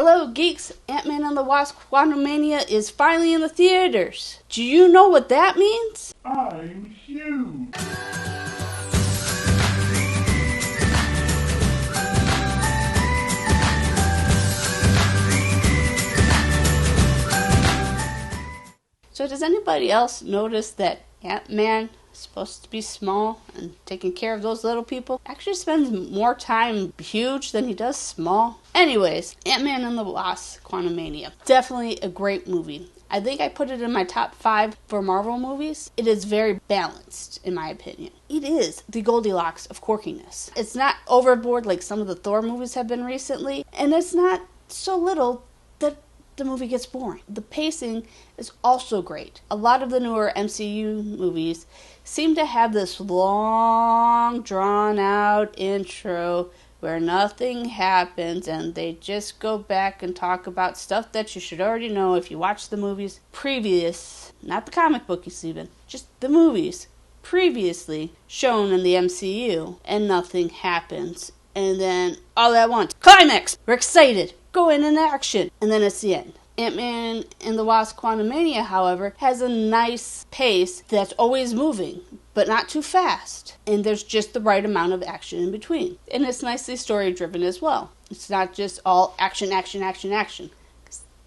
Hello, geeks! Ant-Man and the Wasp: Quantumania is finally in the theaters. Do you know what that means? I'm huge. So does anybody else notice that Ant-Man, supposed to be small and taking care of those little people, actually spends more time huge than he does small? Anyways, Ant-Man and the Wasp: Quantumania. Definitely a great movie. I think I put it in my top 5 for Marvel movies. It is very balanced, in my opinion. It is the Goldilocks of quirkiness. It's not overboard like some of the Thor movies have been recently, and it's not so little that the movie gets boring. The pacing is also great. A lot of the newer MCU movies seem to have this long, drawn-out intro where nothing happens and they just go back and talk about stuff that you should already know if you watch the movies previous, not the comic books even, just the movies previously shown in the MCU, and nothing happens. And then, all at once, climax! We're excited! Going in action! And then it's the end. Ant-Man and the Wasp: Quantumania, however, has a nice pace that's always moving, but not too fast. And there's just the right amount of action in between. And it's nicely story-driven as well. It's not just all action, action, action, action.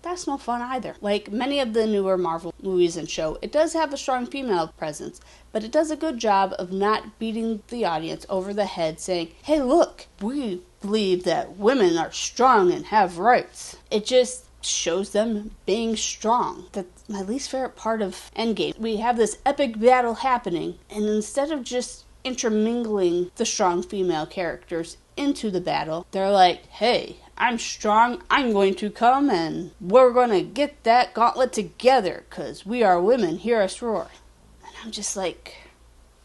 That's no fun either. Like many of the newer Marvel movies and show, it does have a strong female presence, but it does a good job of not beating the audience over the head saying, hey look, we believe that women are strong and have rights. It just shows them being strong. That's my least favorite part of Endgame. We have this epic battle happening, and instead of just intermingling the strong female characters into the battle, they're like, hey, I'm strong, I'm going to come and we're going to get that gauntlet together because we are women, hear us roar. And I'm just like,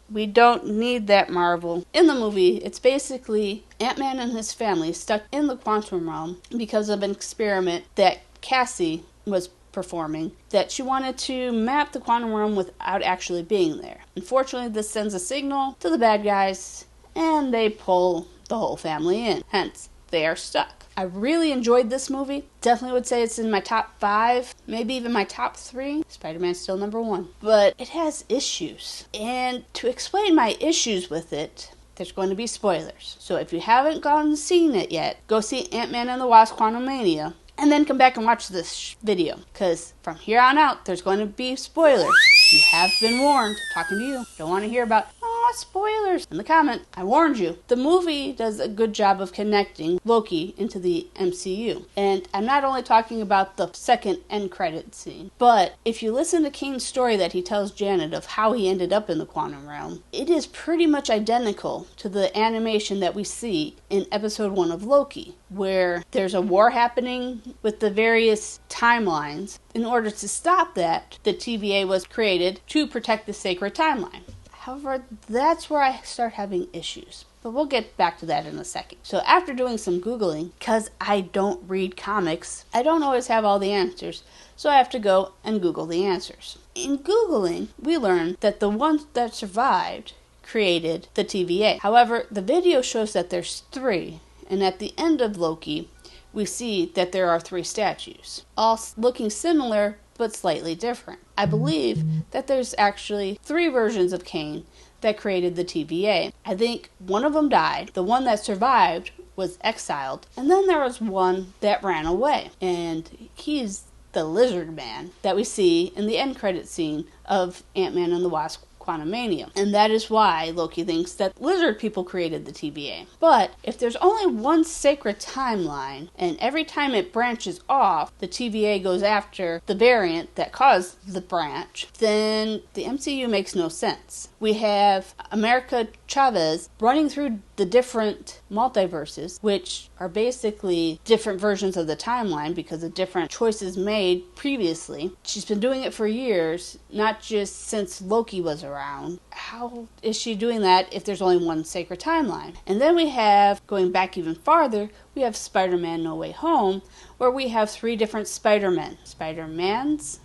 we don't need that, Marvel. In the movie, it's basically Ant-Man and his family stuck in the quantum realm because of an experiment that Cassie was performing, that she wanted to map the quantum realm without actually being there. Unfortunately, this sends a signal to the bad guys, and they pull the whole family in. Hence, they are stuck. I really enjoyed this movie. Definitely would say it's in my top 5, maybe even my top 3. Spider-Man's still number 1. But it has issues. And to explain my issues with it, there's going to be spoilers. So if you haven't gone and seen it yet, go see Ant-Man and the Wasp: Quantumania, and then come back and watch this video. Because from here on out, there's going to be spoilers. You have been warned. Talking to you. Don't want to hear about, spoilers in the comment. I warned you. The movie does a good job of connecting Loki into the MCU. And I'm not only talking about the second end credit scene, but if you listen to Kane's story that he tells Janet of how he ended up in the quantum realm, it is pretty much identical to the animation that we see in episode 1 of Loki, where there's a war happening with the various timelines. In order to stop that, the TVA was created to protect the sacred timeline. However, that's where I start having issues. But we'll get back to that in a second. So after doing some Googling, because I don't read comics, I don't always have all the answers. So I have to go and Google the answers. In Googling, we learned that the ones that survived created the TVA. However, the video shows that there's 3. And at the end of Loki, we see that there are 3 statues, all looking similar but slightly different. I believe that there's actually 3 versions of Kane that created the TVA. I think one of them died, the one that survived was exiled, and then there was one that ran away. And he's the lizard man that we see in the end credit scene of Ant-Man and the Wasp: Quantumania. And that is why Loki thinks that lizard people created the TVA. But if there's only one sacred timeline, and every time it branches off, the TVA goes after the variant that caused the branch, then the MCU makes no sense. We have America Chavez running through the different multiverses, which are basically different versions of the timeline because of different choices made previously. She's been doing it for years, not just since Loki was around. How is she doing that if there's only one sacred timeline? And then we have, going back even farther, we have Spider-Man No Way Home, where we have 3 different Spider-Men. Spider-Man's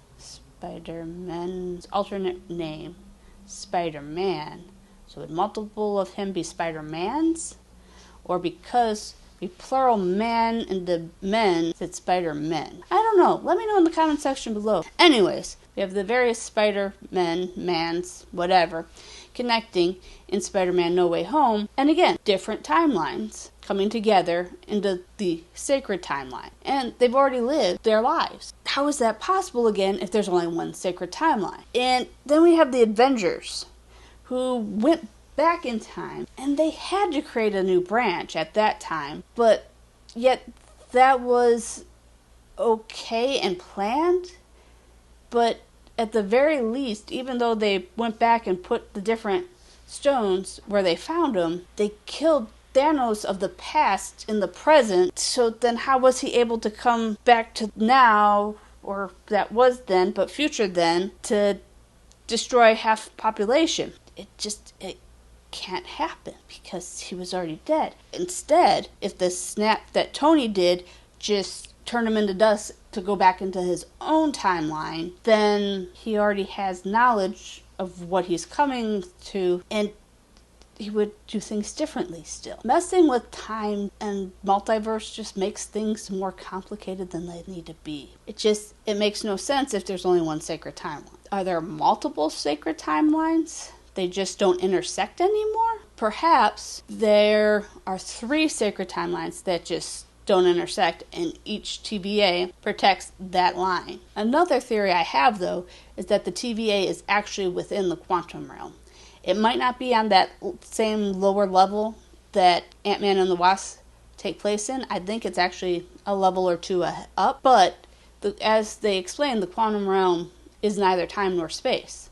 alternate name, Spider-Man. So would multiple of him be Spider-Mans? Or because a plural man into men said Spider-Men. I don't know. Let me know in the comment section below. Anyways, we have the various Spider-Men, mans, whatever, connecting in Spider-Man No Way Home. And again, different timelines coming together into the sacred timeline. And they've already lived their lives. How is that possible again if there's only one sacred timeline? And then we have the Avengers, who went back in time, and they had to create a new branch at that time, but yet that was okay and planned. But at the very least, even though they went back and put the different stones where they found them, they killed Thanos of the past in the present. So then how was he able to come back to now, or that was then, but future then, to destroy half population? It can't happen because he was already dead. Instead, if the snap that Tony did just turned him into dust to go back into his own timeline, then he already has knowledge of what he's coming to, and he would do things differently still. Messing with time and multiverse just makes things more complicated than they need to be. It makes no sense if there's only one sacred timeline. Are there multiple sacred timelines? They just don't intersect anymore? Perhaps there are 3 sacred timelines that just don't intersect, and each TVA protects that line. Another theory I have, though, is that the TVA is actually within the quantum realm. It might not be on that same lower level that Ant-Man and the Wasp take place in. I think it's actually a level or 2 up, but as they explain, the quantum realm is neither time nor space,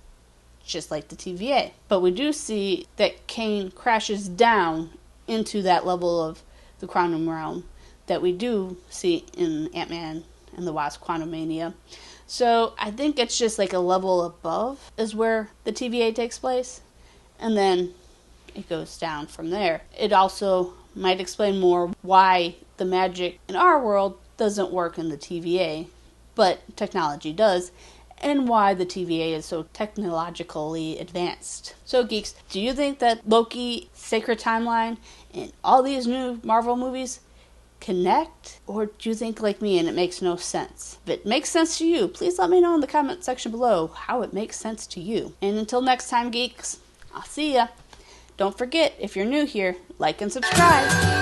just like the TVA. But we do see that Kane crashes down into that level of the quantum realm that we do see in Ant-Man and the Wasp Quantumania. So I think it's just like a level above is where the TVA takes place, and then it goes down from there. It also might explain more why the magic in our world doesn't work in the TVA, but technology does, and why the TVA is so technologically advanced. So geeks, do you think that Loki, Sacred Timeline, and all these new Marvel movies connect? Or do you think like me and it makes no sense? If it makes sense to you, please let me know in the comment section below how it makes sense to you. And until next time, geeks, I'll see ya. Don't forget, if you're new here, like and subscribe.